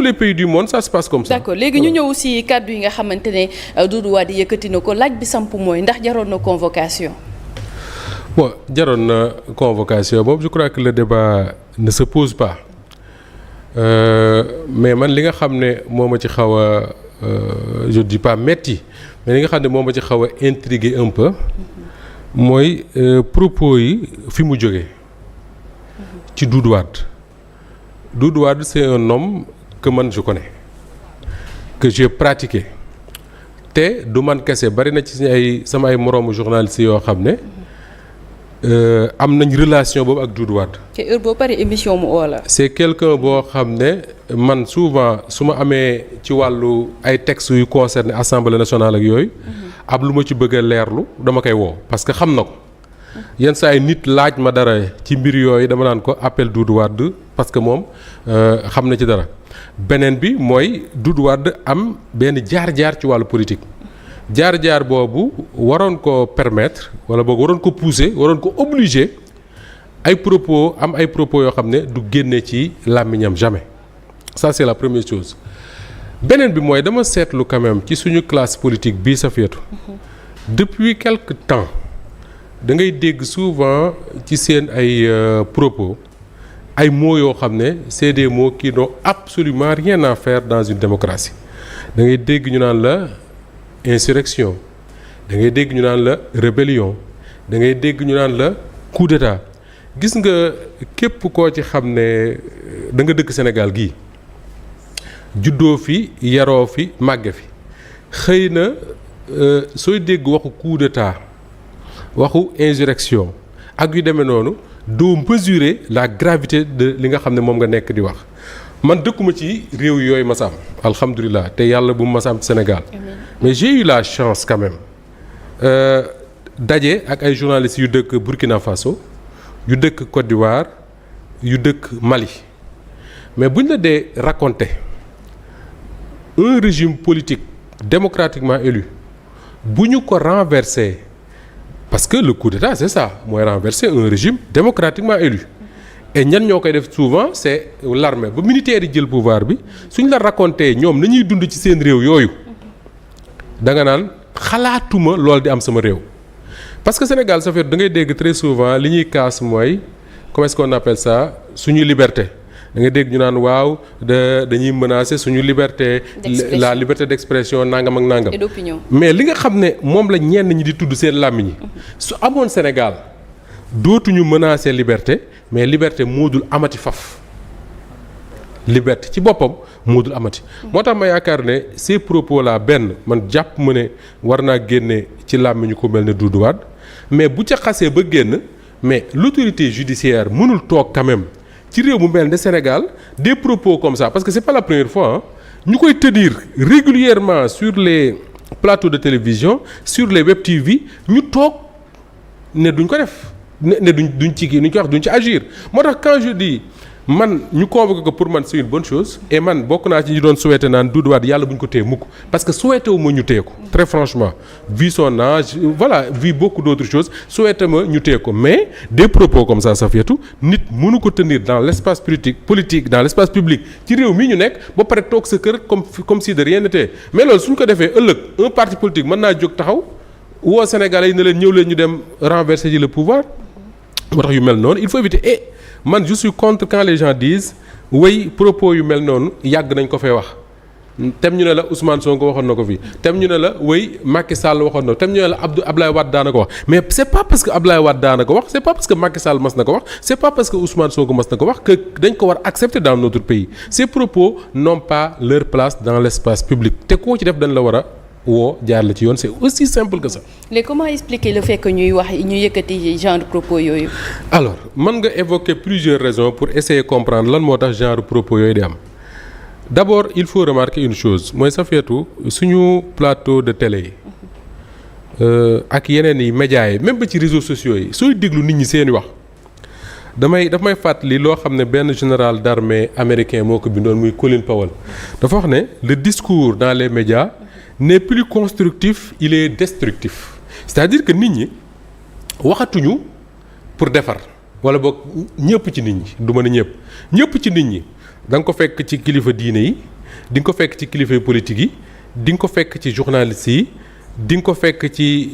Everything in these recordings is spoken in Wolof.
les pays du monde ça se passe comme ça. d'accord léegi ñu ñëw si kàddu yi nga xamante ne Doudou Wade yëkkati na ko laaj bi samp mooy ndax jaroon na convocation. bon jaroon na convocation boobu je crois que le débat ne se pose pas mais man li nga xam ne moo ma ci xaw a je dis pas metti mais li nga xam ne moo ma ci xaw a intrigué un peu mooy propos yi fi mu jógee ci Doudou Wade. Doudou Wade c'est un homme que man je connais que j'ai pratiqué te du man kese bari na ci sama ay moroomu journalistes yoo xam ne am nañ relation boobu ak Doudou Wade. te heure boo paree émission mu oo la. c'est quelqu'un boo xam ne man souvent su ma amee ci wàllu ay textes yu concerné assemblée nationale ak yooyu. ab lu ma ci bëgg a leerlu dama koy woo parce que xam na ko. yenn saa yi nit laaj ma dara ci mbir yooyu dama naan ko appel Doudou Wade parce que moom xam na ci dara beneen bi mooy Doudou Wade am benn jaar-jaar ci wàllu politique jaar-jaar boobu waroon ko permettre wala boog waroon ko pousser waroon ko obliger ay propos yoo xam ne du génne ci làmmiñam jamais ça c'est la première chose beneen bi mooy dama seetlu quand même ci suñu classe politique bii Safiatou depuis quelque temps da ngay dégg souvent ci seen ay propos ay mots yoo xam ne c'est des mots qui n'ont absolument rien à faire dans une démocratie da ngay dégg ñu naan la insurrection da ngay dégg ñu naan la rébellion da ngay dégg ñu naan la coup d'état gis nga képp koo ci xam ne da nga dëkk Sénégal gii juddoo fi yaroo fi màgge fi xëy na sooy dégg waxu coup d'état waxu insurrection ak yu demee noonu doo mesurer la gravité de li nga xam ne moom nga nekk di wax man dëkkuma ci réew yooyu masaam alhamdulilah te yàlla bu mu masaam ci Sénégal mais j'ai eu la chance quand même daje ak ay journalistes yu dëkk Burkina Faso yu dëkk Côte d'Ivoire yu dëkk Mali mais buñ la dee raconter un régime politique démocratiquement élu bu ñu ko renverser parce que le coup d'état c'est ça mooy renverser un régime démocratiquement élu et ñan ñoo koy def souvent c'est l'armée ba militaires yi jël pouvoir bi suñ la raconter ñoom nañuy dund ci seen réew yooyu da nga naan xalaatuma loolu di am sama réew parce que Sénégal ça fait da ngay dégg très souvent li ñuy kaas mooy comment est-ce qu'on appelle ça suñu liberté da ngay dégg ñu naan waaw dañuy menacer suñu liberté la liberté d'expression nangam ak nangam et d'opinion. mais li nga xam ne moom la ñenn ñi di tudd seen làmmiñ yi su amoon Sénégal dootuñu menacer liberté mais liberté moo dul amati faf liberté ci boppam moo dul amati moo tax ma yaakaar ne ces propos là benn man jàpp ma ne war naa génne ci làmmiñu ko mel ne Doudou Wade mais bu ca xasee ba génn mais l'autorité judiciaire mënul toog quand même ci réew mu mel ne Sénégal des propos comme ça parce que c'est pas la première fois ñu koy tenir régulièrement sur les plateaux de télévision sur les web TV ñu toog ne duñ ko def ne duñ ci kii nuñ ko wax duñ ci agir moo tax quand je dis man ñu convoqué ko pour man c'est une bonne chose et man bokk naa ci ñu doon souhaité naan Doudou Wade yàlla bu ñu ko téye mukk parce que souhaité wu ma ñu téye ko très franchement vu son âge voilà vu beaucoup d'autres choses souhaité ma ñu téye ko mais des propos comme ça Safiatou nit mënu ko tenir dans l'espace politique dans l'espace public ci réew mii ñu nekk ba pare toog sa kër comme si de rien n'était mais loolu suñ ko defee ëllëg un parti politique mën naa jóg taxaw woo Sénégalais yi ne leen ñëw leen ñu dem renverser ji le pouvoir moo tax yu mel noonu il faut éviter et man je suis contre quand les gens disent way propos yu mel noonu yàgg nañ ko fee wax tem ñu ne la Ousmane Sonko waxoon na ko fii tem ñu ne la way Macky Sall waxoon na ko tem ñu ne la Abdoulaye Wade daana ko wax mais c'est pas parce que Abdoulaye Wade daana ko wax c'est pas parce que Macky Sall mas na ko wax c'est pas parce que Ousmane Sonko mas na ko wax que dañ ko war accepter dans notre pays ces propos n'ont pas leur place dans l'espace public te koo ci def dañ la war a woo jaar la ci yoon c'est aussi simple que ça. mais comment expliquer le fait que ñuy wax ñu yëkkati genre de propos yooyu. alors mën nga évoquer plusieurs raisons pour essayer comprendre lan moo tax genre propos yooyu di am d'abord il faut remarquer une chose mooy Safiatou suñu plateau de télé yi ak yeneen yi médias yi même ba ci réseaux sociaux yi sooy déglu nit ñi seeni wax daf may fàttali loo xam ne benn général d'armée américain moo ko bindoon muy Colin Powell dafa wax ne le discours dans les médias n'est plus constructif il est destructif c'est-à-dire que nit ñi waxatuñu pour defar wala boog ñëpp ci nit ñi du mën a ñëpp ci nit ñi da nga ko fekk ci kilifa diine yi di nga ko fekk ci kilifa politique yi di nga ko fekk ci journalistes yi di nga ko fekk ci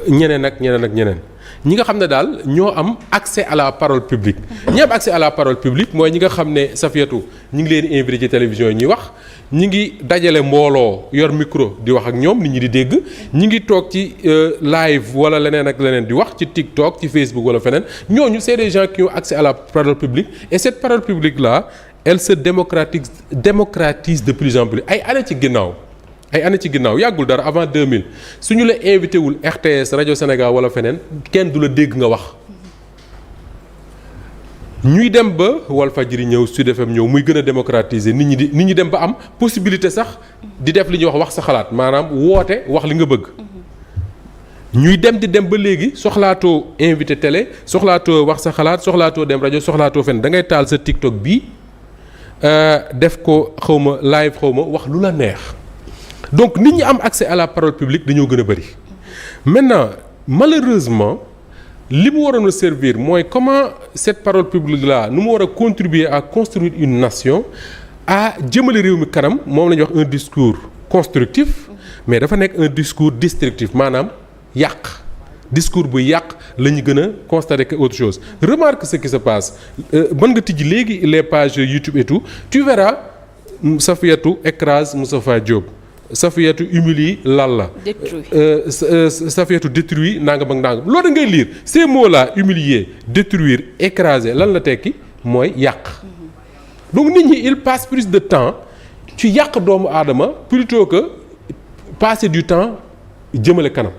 ñeneen ak ñeneen ñi nga xam ne daal ñoo am accès à la parole publique. ñi am accès à la parole publique mooy ñi nga xam ne Safiatou ñi ngi leen invité ci télévision yi ñuy wax ñi ngi dajale mbooloo yor micro di wax ak ñoom nit ñi di dégg ñi ngi toog ci live wala leneen ak leneen di wax ci TikTok ci Facebook wala feneen ñooñu c'est des gens qui ont accès à la parole publique et cette parole publique là elle se démocratise de plus en plus ay année ci ginnaaw yàggul dara avant 2000 su ñu la invité wul RTS rajo Sénégal wala feneen kenn du la dégg nga wax ñuy dem ba Walfadjri ñëw Sud FM ñëw muy gën a démocratiser nit ñi dem ba am possibilité sax di def li ñuy wax sa xalaat maanaam woote wax li nga bëgg ñuy dem ba léegi soxlaatoo invité télé soxlaatoo wax sa xalaat soxlaatoo dem rajo soxlaatoo fenn da ngay taal sa TikTok bii def ko xawma live xawma wax lu la neex. Donc nit ñi am accès à la parole publique dañoo gën a bari maintenant malheureusement li mu waroon a servir mooy comment cette parole publique là nu mu war a contribuer à construire une nation à jëmale réew mi kanam moom la ñuy wax un discours constructif mais dafa nekk un discours destructif maanaam yàq discours bu yàq la ñu gën a constater que autre chose remarque ce qui se passe mën nga tijji léegi les pages YouTube et tout tu verras Safiatou écrase Moustapha Diop. Safiatou humilie Lalla. Détruit. Safiatou détruit nangam ak nangam loolu da ngay lire ces mots là humilier détruire écraser lan la tekki mooy yàq. donc nit ñi il passe plus de temps ci yàq doomu aadama plutôt que passer du temps jëmale kanam.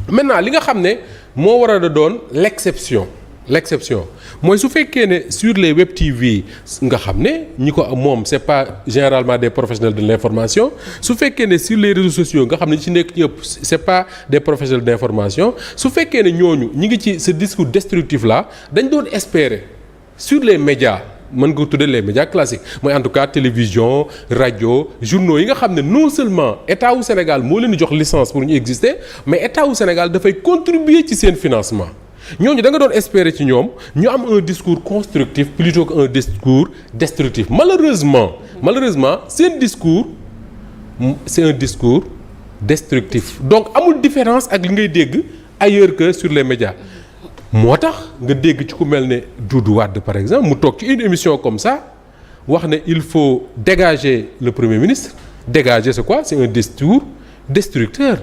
maintenant li nga xam ne moo war a doon l'exception mooy su fekkee ne sur les web TV nga xam ne ñi ko moom c'est pas généralement des professionnels de l'information su fekkee ne sur les réseaux sociaux nga xam ne ñi ci nekk ñëpp c'est pas des professionnels d'information su fekkee ne ñooñu ñi ngi ci ce discours destructif là dañ doon espérer sur les médias mën nga tudde les médias classiques mooy en tout cas télévision rajo journaux yi nga xam ne non seulement état wu Sénégal moo leen di jox licence pour ñu exister mais état wu Sénégal dafay contribuer ci seen financement ñooñu da nga doon espérer ci ñoom ñu am un discours constructif plutôt qu'un discours destructif malheureusement seen discours c'est un discours destructif donc amul différence ak li ngay dégg ailleurs que sur les médias moo tax nga dégg ci ku mel ne Doudou Wade par exemple mu toog ci une émission comme ça wax ne il faut dégager le Premier ministre dégager c'est quoi c'est un discours destructeur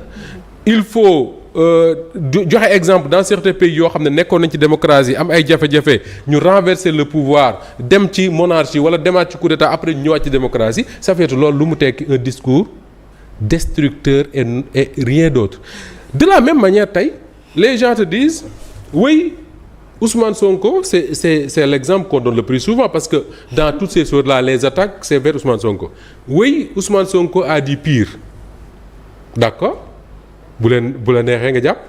il faut joxe exemple dans certains pays yoo xam ne nekkoon nañ ci démocratie am ay jafe-jafe ñu renverser le pouvoir dem ci monarchie wala demaat ci coup d'état après ñu ñëwaat ci démocratie ça fait loolu lu mu tekki un discours destructeur et rien d'autre de la même manière tey les gens te disent oui Ousmane Sonko c'est l'exemple qu'on donne le plus souvent parce que dans toutes ces choses-là les attaques c'est vers Ousmane Sonko oui Ousmane Sonko a dit pire d'accord bu la neexee nga jàpp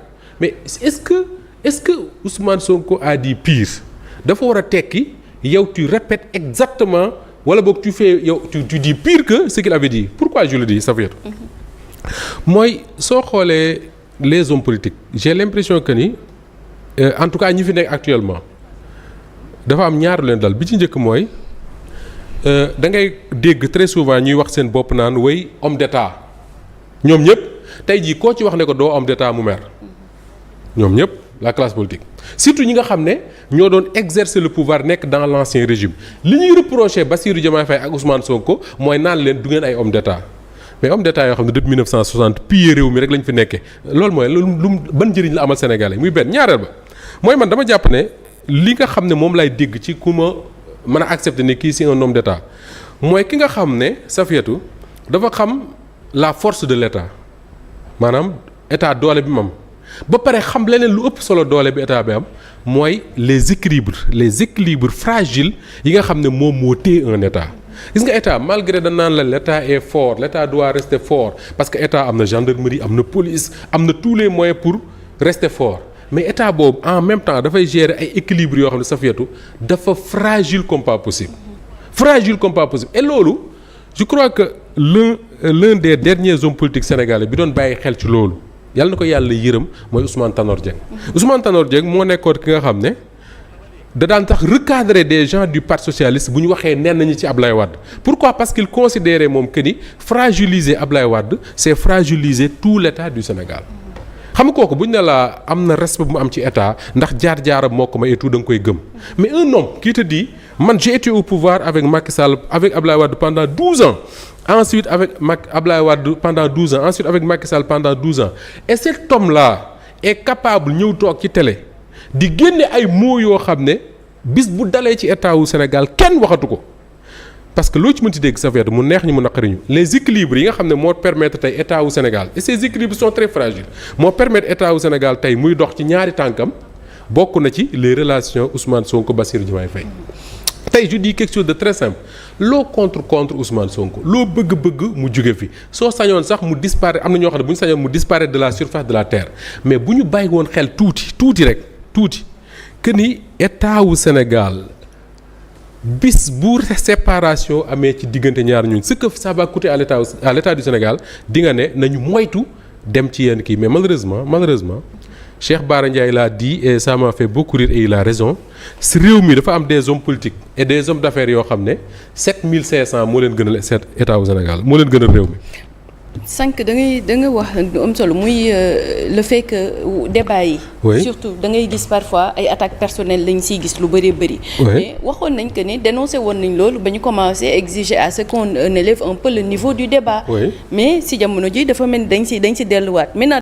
mais est-ce que Ousmane Sonko a dit pire dafa war a tekki yow tu répètes exactement wala boog tu fais yow tu dis pire que ce qu'il avait dit pourquoi je le dis Safiatou mooy soo xoolee les hommes politiques j'ai l'impression que ni en tout cas ñi fi nekk actuellement dafa am ñaar leen dal bi ci njëkk mooy da ngay dégg très souvent ñuy wax seen bopp naan way homme d'état ñoom ñëpp tey jii koo ci wax ne ko doo homme d'état mu mer ñoom ñëpp la classe politique surtout ñi nga xam ne ñoo doon exercer le pouvoir nekk dans l'ancien régime li ñuy reprocher Bassirou Diomaye Faye ak Ousmane Sonko mooy naan leen du ngeen ay homme d'état mais homme d'état yoo xam ne depuis 1960 pillé réew mi rek lañ fi nekkee loolu mooy lu ban njëriñ la amal Sénégalais muy benn ñaareel ba mooy man dama jàpp ne li nga xam ne moom lay dégg ci ku ma mën a accepter ne kii c'est un homme d'état mooy ki nga xam ne Safiatou dafa xam la force de l'état maanaam état doole bi mu am ba pare xam leneen lu ëpp solo doole bi état bi am mooy les équilibres fragiles yi nga xam ne moom moo téye un état gis nga état malgré dañ naan la l'état est fort l'état doit rester fort parce que état am na gendarmerie am na police am na tous les moyens pour rester fort mais état boobu en même temps dafay gérer ay équilibres yoo xam ne Safiatou dafa fragile comme pas possible et loolu je crois que l'un des derniers hommes politiques sénégalais bi doon bàyyi xel ci loolu yàlla na ko yàlla yërëm mooy Ousmane Tanor Dieng moo nekkoon ki nga xam ne da daan tax recadrer des gens du parti socialiste bu ñu waxee nen nañu ci Ablaye Wade pourquoi parce qu'il considérait moom que ni fragiliser Ablaye Wade c'est fragiliser tout l'État du Sénégal xam nga kooku bu ñu ne la am na respect bu mu am ci état ndax jaar-jaaram moo ko may et tout da nga koy gëm mais un homme qui te dit man j'ai été au pouvoir avec Macky Sall avec Ablaye Wade pendant 12 ans ensuite avec Ablaye Wade pendant 12 ans ensuite avec Macky Sall pendant 12 ans et cet homme-là est capable ñëw toog ci télé di génne ay mots yoo xam ne bis bu dalee ci état wu Sénégal kenn waxatu ko parce que loo ci mënti dégg sa wet mu neex ñu mu naqari ñu les équilibres yi nga xam ne moo permettre tey état wu Sénégal et ces équilibres sont très fragiles moo permettre état wu Sénégal tey muy dox ci ñaari tànkam bokk na ci les relations Ousmane Sonko Bassirou Diomaye Faye tey je dis quelque chose de très simple loo contre Ousmane Sonko loo bëgg-bëgg mu jóge fi soo sañoon sax mu disparaître am na ñoo xam ne bu ñu sañoon mu disparaître de la surface de la terre mais bu ñu bàyyi woon xel tuuti rek que ni état wu Sénégal bis bu séparation amee ci diggante ñaar ñun ce que ça va coûter à l'état du Sénégal di nga ne nañu moytu dem ci yenn kii mais malheureusement Cheikh Bara Ndiaye l'a dit et ça m'a fait beaucoup rire et il a raison si réew mi dafa am des hommes politiques et des hommes d'affaires yoo xam ne 7500 moo leen gënal état wu Sénégal moo leen gënal réew mi. sànq da nga wax lu am solo muy le fait que débat yi. Oui. surtout da ngay gis parfois ay attaques personnelles lañ siy gis lu bëree bëri. mais waxoon nañ que ni dénoncé woon nañ loolu ba ñu commencé exiger à ce qu'on élève un peu le niveau du débat. Oui. mais si jamono ji dafa mel ni dañ si delluwaat maintenant.